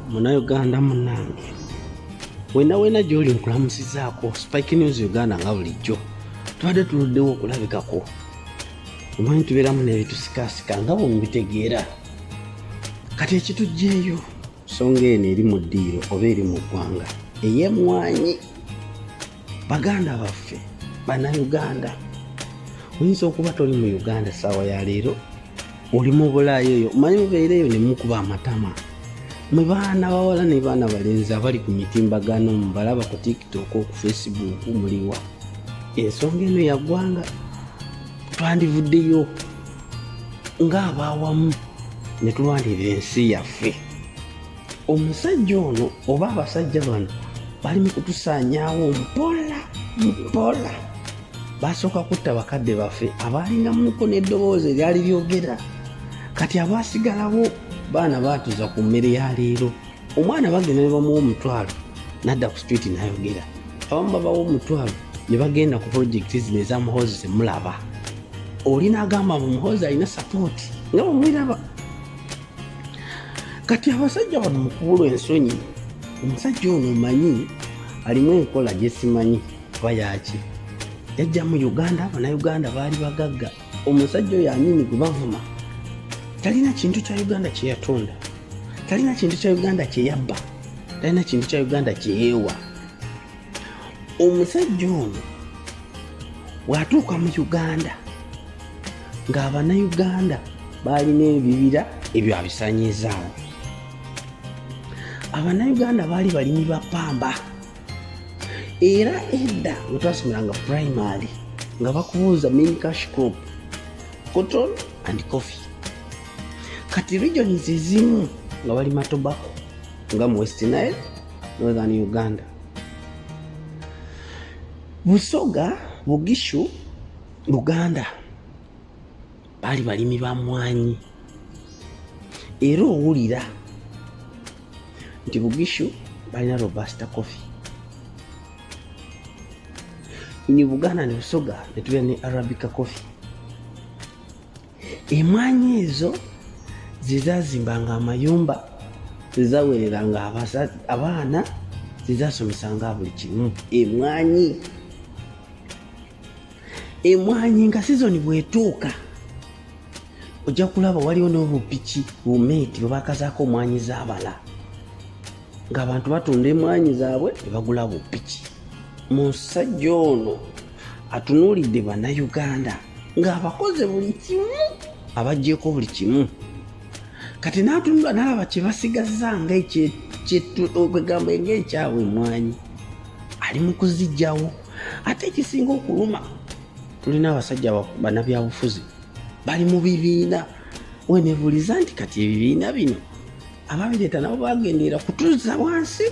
Bana Uganda munange. Wena gyoli nkulamusizaako Spikenews Uganda nga bulijjo. Tubadde tuluddewo okulabikako. Omanyi tubeeramu n'ebitusikasika nga bw'omubitegeera. Kati ekitujjeeyo nsonga eno eri mu ddiiro oba eri mu ggwanga ey'emmwanyi. Baganda baffe, Bana Uganda. Oyinza okuba toli mu Uganda ssaawa ya leero, oli mu Bulaayi eyo, omanyi mubeereyo ne mukuba amatama. Mwe baana bawala ne baana balenzi abali ku mitimbagano mubalaba ku TikTok, ku Facebook muliwa. Ensonga eno ya ggwanga twandivuddeyo ng'abaawamu ne tulwanirira ensi yaffe. Omusajja ono oba abasajja bano bali mu kutusaanyaawo mpola. Basooka kutta bakadde baffe abaalingamuko n'eddoboozi eryali lyogera. Kati abaasigalawo baana baatuza ku mmere ya leero. Omwana bagenda ne bamuwa omutwalo n'adda ku street n'ayogera. Abamu babawa omutwalo ne bagenda ku projekiti zino ez'amuhoozi zemulaba. Oli n'agamba omuhoozi alina sapooti nga bwemwiraba. Kati abasajja bano mu kubulwa ensonyi, omusajja ono omanyi alimu enkola gye simanyi kuba yaki. Yajja mu Uganda, Bana Uganda baali bagagga. Omusajja oyo anyini gwe bavuma talina kintu kya Uganda kye yatonda, talina kintu kya Uganda kye yabba, talina kintu kya Uganda kye yeewa. Omusajja ono bw'atuuka mu Uganda ng'Abana Uganda baalina ebibira ebyo abisaanyizaawo. Abana Uganda baali balimi ba ppamba. Era edda we twasomeranga primary nga bakubuuza main cash crop, cotton and coffee. Kati regions ezimu nga balima tobacco nga mu West Nile, Northern Uganda. Busoga, Bugishu, Buganda baali balimi ba mmwanyi. Era owulira nti Bugishu balina robusta coffee. Ni Buganda ne Busoga ne tubeera ne Arabica coffee. Emmwanyi ezo zizazimbanga amayumba, zizaweereranga abaana, zizasomesanga buli kimu. Emmwanyi nga sizoni bw'etuuka ojja kulaba waliwo n'obupiki bumeeti bwe bakazaako emmwanyi z'abala, ng'abantu batunda emmwanyi zaabwe ne bagula bupiki. Musajja ono atunuulidde Bana Uganda ng'abakoze buli kimu, abaggyeko buli kimu. Kati n'atunula n'alaba kye basigazza okwegamba ng'ekyabwe emmwanyi, ali mu kuziggyawo. Ate ekisinga okuluma, tulina abasajja bannabyabufuzi bali mu bibiina. Weneebuuliza nti kati ebibiina bino ababireeta nabo bagendeera kutuuza wansi.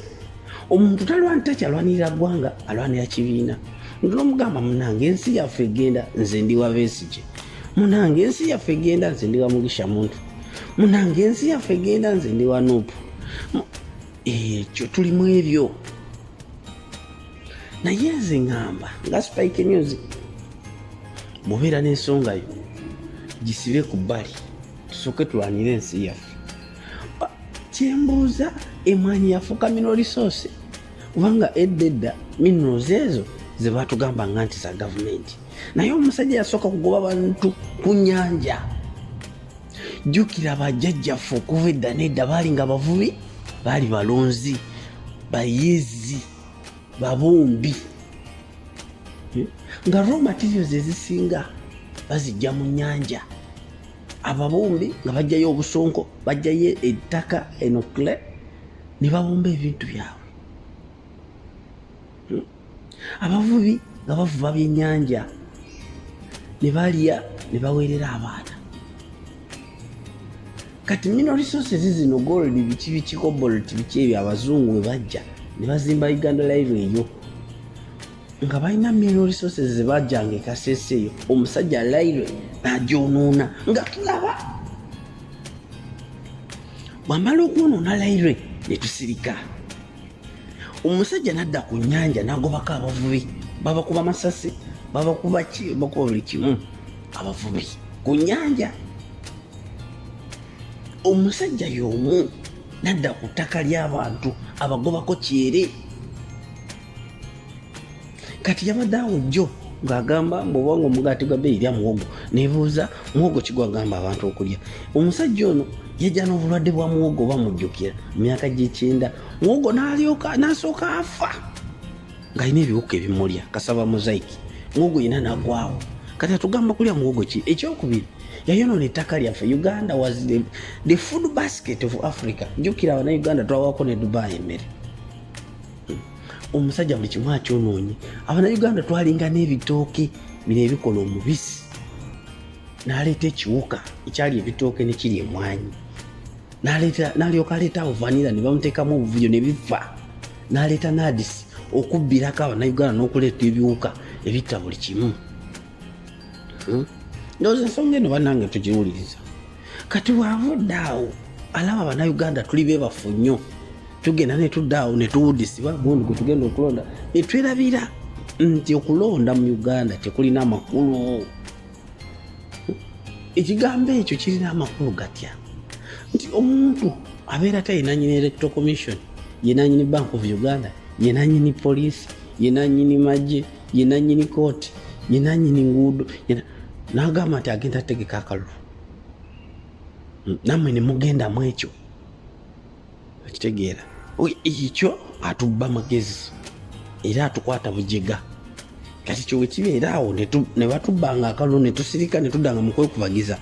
Omuntu takyalwanirira ggwanga, alwanira kibiina. Ndolomugamba munange ensi yaffe egenda, nze ndi wa Besigye. Munange ensi yaffe egenda, nze ndi wa Mugisha Muntu. Munange ensi yaffe egenda, nze ndi wa Nuupu. Ekyo tulimu ebyo. Naye nze ngamba nga Spikenews mubeera n'ensonga yo gisibe ku bbali, tusooke tulwanire ensi yaffe. Kyembuuza, emmwanyi yafuuka mineral resource kubanga edda minerals ezo ze baatugambanga nti za gavumenti. Naye omusajja yasooka kugoba bantu ku nnyanja. Jjukira bajjajjaffe okuva edda n'edda baali nga bavubi, baali balonzi, bayizi, babumbi, nga raw materials ezisinga bazijja mu nnyanja. Ababumbi nga bajjayo obusonko, bajjayo ettaka enokle, ne babumba ebintu byabwe. Abavubi nga bavuba byennyanja, ne balya ne baweerera abaana. Kati mineral resources zino gold biki cobalt biki ebyo abazungu bwe bajja ne bazimba Uganda Railway eyo, nga balina mineral resources ze bajjanga ekasese eyo. Omusajja railway n'agyonoona nga tulaba. Bw'amala okwonoona railway ne tusirika. Omusajja n'adda ku nnyanja n'agobako abavubi, babakuba masasi, babakuba buli kimu. Abavubi ku nnyanja. Omusajja y'omu nadda ku ttaka ly'abantu abagobako kyere. Kati yabadde awo jjo ng'agamba mbwobanga omugaati gwa bbeeyi lya muwogo, nebuuza muwogo kigwagamba abantu okulya. Omusajja ono yajja n'obulwadde bwa muwogo bamujjukira mu myaka gy'ekyenda, muwogo n'alyoka n'asooka afa ng'alina ebiwuka ebimulya, kasaba mozaiki, muwogo yina n'agwawo. Kati atugamba kulya muwogo ki? Ekyokubiri, yayonoona ettaka lyaffe. Uganda was the food basket of Africa. Jjukira Abannayuganda twawako ne Dubai emmere. Omusajja buli kimu akyonoonye. Abannayuganda twalinga n'ebitooke bino ebikola omubisi, n'aleeta ekiwuka ekyali ebitooke ne kiri emwanyi, n'alyoka aleeta awo vanira ne bamuteekamu obuvuyo ne bifa, n'aleeta nadisi okubbirako Abannayuganda n'okuleeta ebiwuka ebitta buli kimu. Ndowooza ensonga eno bannange tugiwuliriza. Kati bw'avudde awo alaba Abannayuganda tuli beebafu nnyo, tugenda ne tudda awo ne tuwuddisibwa gundi gwe tugenda okulonda, ne twerabira nti okulonda mu Uganda tekulina amakulu. Ekigambo ekyo kirina amakulu gatya nti omuntu abeera tayinanyini Electoral Commission, yenanyini Bank of Uganda, yenanyini police, yenanyini magye, yenanyini kooti, yenanyini nguudo, n'agamba nti agenda ategeka akalulu. Nammwe ne mugenda mu ekyo. Okitegeera? Ekyo atubba magezi era atukwata bujega. Kati kyo bwe kibeera awo ne batubbanga akalulu ne tusirika ne tuddanga mu kwekubagiza.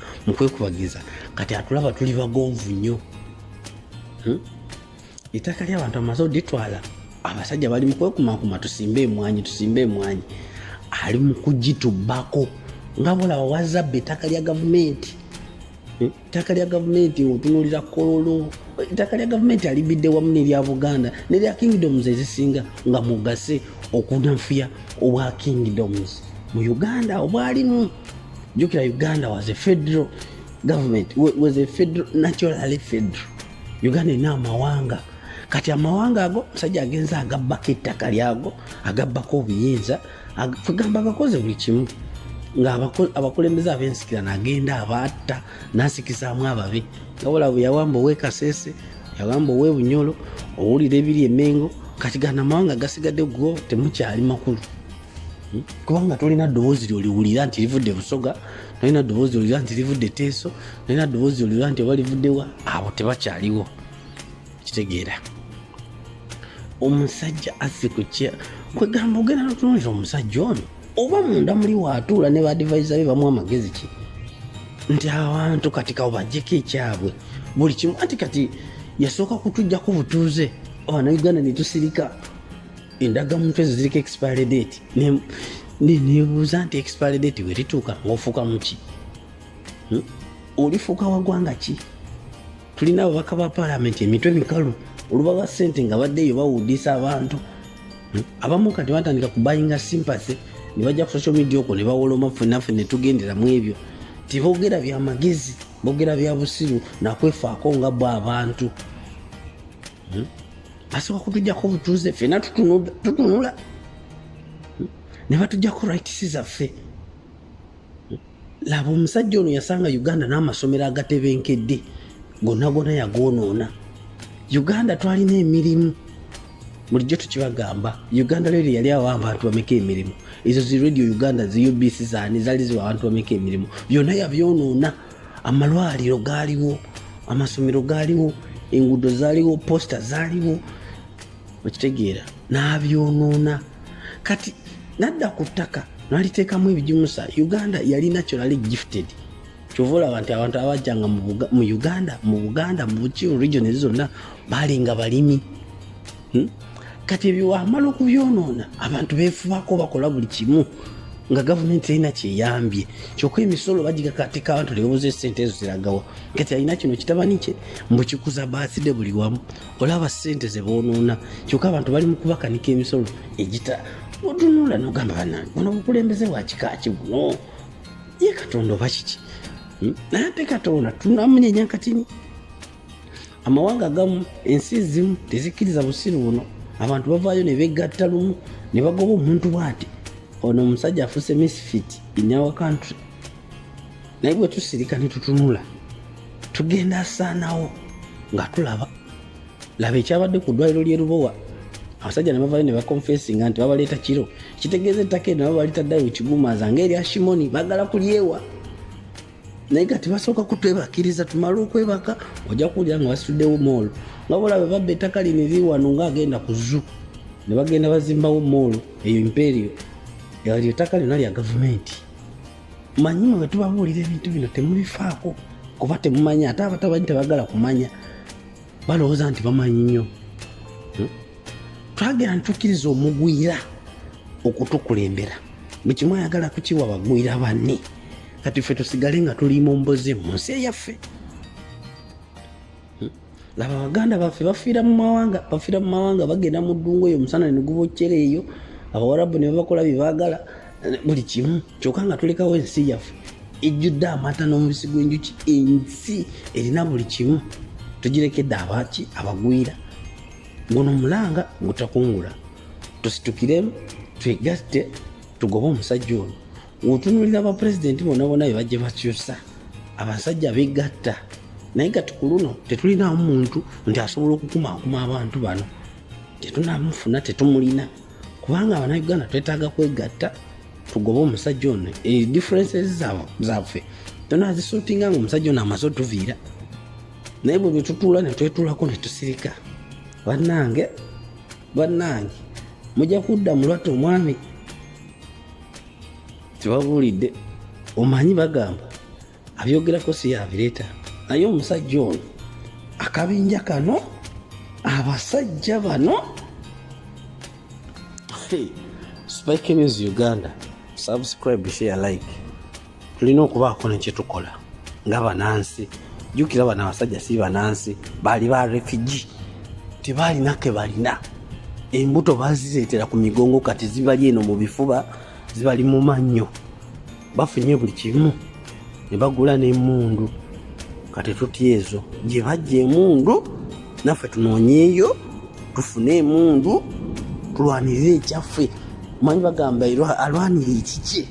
Kati atulaba tuli bagonvu nnyo. Ettaka ly'abantu amaze oditwala, abasajja bali mu kwekumakuma, tusimbe emwanyi. Ali mu kugitubbako nga bulaba wazabba ettaka lya gavumenti. Ettaka lya gavumenti otunuulira kololo, ettaka lya gavumenti alibidde wamu n'erya Buganda n'erya kingdoms ezisinga nga mugase okunanfuya obwa kingdoms mu Uganda obwalimu. Jjukira Uganda was a federal government, was a federal, naturally federal. Uganda erina amawanga. Kati amawanga ago musajja agenza agabbako ettaka lyago, agabbako obuyinza, kugamba agakoze buli kimu. Nga abakulembeze ab'ensikirano agenda abatta n'asikisaamu ababi. Wabula bwe yawamba ow'Ekasese, yawamba ow'Ebunyolo, owulira ebiri Emengo, kati gana amawanga gasigadde go temukyali makulu. Kubanga tolina ddoboozi ly'oliwulira nti livudde Busoga, tolina ddoboozi ly'oliwulira nti livudde Teeso, tolina ddoboozi ly'oliwulira nti oba livuddewa, abo tebakyaliwo. Kitegeera omusajja azze ku kya kwegamba ogenda n'otunuulira omusajja ono oba munda muli waatuula ne baadivaiza be bamu amagezi ki nti abantu kati kawo bajjeko ekyabwe buli kimu. Anti kati yasooka kutujjako butuuze Abannayuganda ne tusirika endagamuntu ezo ziriko expiry date, nebuuza nti expiry date we rituuka ng'ofuuka mu ki? Olifuuka wa ggwanga ki? Tulina ababaka ba paalamenti emitwe mikalu, olubawa ssente nga baddeeyo bawuddisa abantu. Abamu kati batandika kubayinga sympathy, ne bajja ku social media okwo ne bawoloma ffenaffe ne tugendera mu ebyo. Tiboogera bya magezi, boogera bya busiru nakwefaako nga bwe abantu. Basooka kutujjako butuuze ffenna tutunula ne batujjako rights zaffe. Laba omusajja ono yasanga Uganda n'amasomero agatebenkedde gonna yagoonoona. Uganda twalina emirimu, bulijjo tukibagamba. Uganda lero yali awo abantu bameka emirimu. Ezo zi radio Uganda zi UBC zaani zaali ziwa abantu bameka emirimu. Byonna yabyonoona. Amalwaliro gaaliwo, amasomero gaaliwo, enguudo zaaliwo, posta zaaliwo. Okitegeera n'abyonoona. Kati nadda ku ttaka n'aliteekamu ebijimusa. Uganda yali naturally gifted. Kyova olaba nti abantu abajjanga mu Uganda, mu Buganda, mu Bukivu region ezo zonna baalinga balimi. Kati ebyo wamala okubyonoona abantu beefubako bakola buli kimu nga gavumenti erina kyeyambye. Kyokka emisolo bagigakatika abantu nebabuuza ssente ezo ziragawa. Kati alina kino kitabani kye mbukikuza baaside buli wamu. Olaba ssente ze boonoona. Kyokka abantu bali mu kubakanika emisolo egita otunula n'ogamba bannange buno bukulembeze bwa kika ki buno? Ye Katonda oba kiki? Naye ate Katonda tunamunyenya katini. Amawanga agamu, ensi ezimu tezikkiriza busiru buno. Abantu bavaayo ne begatta lumu ne bagoba omuntu bw'ati. Ono omusajja afuuse misfit in our country. Naye bwe tusirika ne tutunula tugenda asaanawo nga tulaba laba ekyabadde ku ddwaliro ly'e Lubowa abasajja ne bavayo ne bakonfesinga nti babaleeta kiro kitegeeza ettaka eno nabo balitaddayo ekigumaza ng'erya Shimoni baagala kulyewa naye kati basooka kutwebakiriza tumale okwebaka ojja kuwulira nga basituddewo moolo nga bolabe babba ettaka lino eriri wano ng'agenda ku zoo ne bagenda bazimbawo moolo eyo imperio eryo ettaka lyonna lya gavumenti. Manyima bwe tubabuulira ebintu bino temubifaako kuba temumanya ate abatabanyi tebagala kumanya balowooza nti bamanyi nnyo. Twagera ntukkiriza omugwira okutukulembera buli kimu ayagala kukiwa bagwira banne kati ffe tusigale nga tuliima omboze mu nsi eyaffe. Laba Abaganda baffe bafiira mu mawanga bagenda mu ddungu eyo omusana ne gubokyera eyo Abawarabu ne babakola bye baagala buli kimu kyokka nga tulekawo ensi yaffe ejjudde amata n'omubisi gw'enjuki ensi erina buli kimu tugirekedde abaki abagwira ngono mulanga gutakungula tusitukilemu twegatte tugobe omusajja ono. Otunulira abapulezidenti bonna bye bajje bakyusa abasajja begatta naye kati ku luno tetulinawo muntu nti asobola okukumaakuma abantu bano tetunamufuna tetumulina kubanga Abannayuganda twetaaga kwegatta tugobe omusajja ono. Differences zaffe tunazisuutinga nga omusajja ono amaze otuviira naye bwe tutuula ne twetuulako ne tusirika. Bannange mujja kudda mulwate omwami tibabuulidde omanyi bagamba abyogerako si yabireeta naye omusajja ono akabinja kano abasajja bano Spikenews Uganda subscribe share like tulina okubaako nekyetukola nga banansi. Jjukira bano abasajja si banansi baali ba refugee tebaalina ke balina embuto bazireetera ku migongo kati zibali eno mu bifuba zibali mu mannyo bafunye buli kimu ne bagula n'emmundu kati tutya ezo gye bajja emundu naffe tunoonyeeyo tufune emundu tulwanirire ekyaffe. Manyi bagamba alwanire ekiki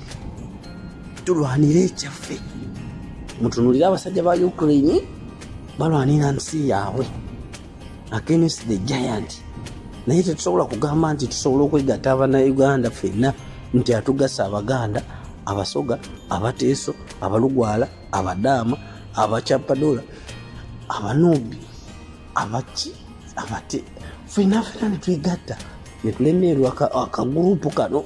tulwanire ekyaffe. Mutunulire abasajja ba Ukraine balwanira nsi yaabwe against the giant naye tetusobola kugamba nti tusobola okwegatta Bana Uganda ffenna nti atugasa Abaganda abasoga abateeso abalugwala abadaama abacappadola abanoobi abaki abate ffenna ne twegatta ne tulemerwa akagurupu kano.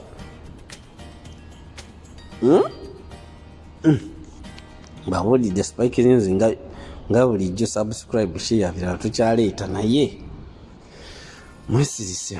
Babuulidde Spikenews nga bulijjo subscribe share birala tukyaleeta naye mwesirise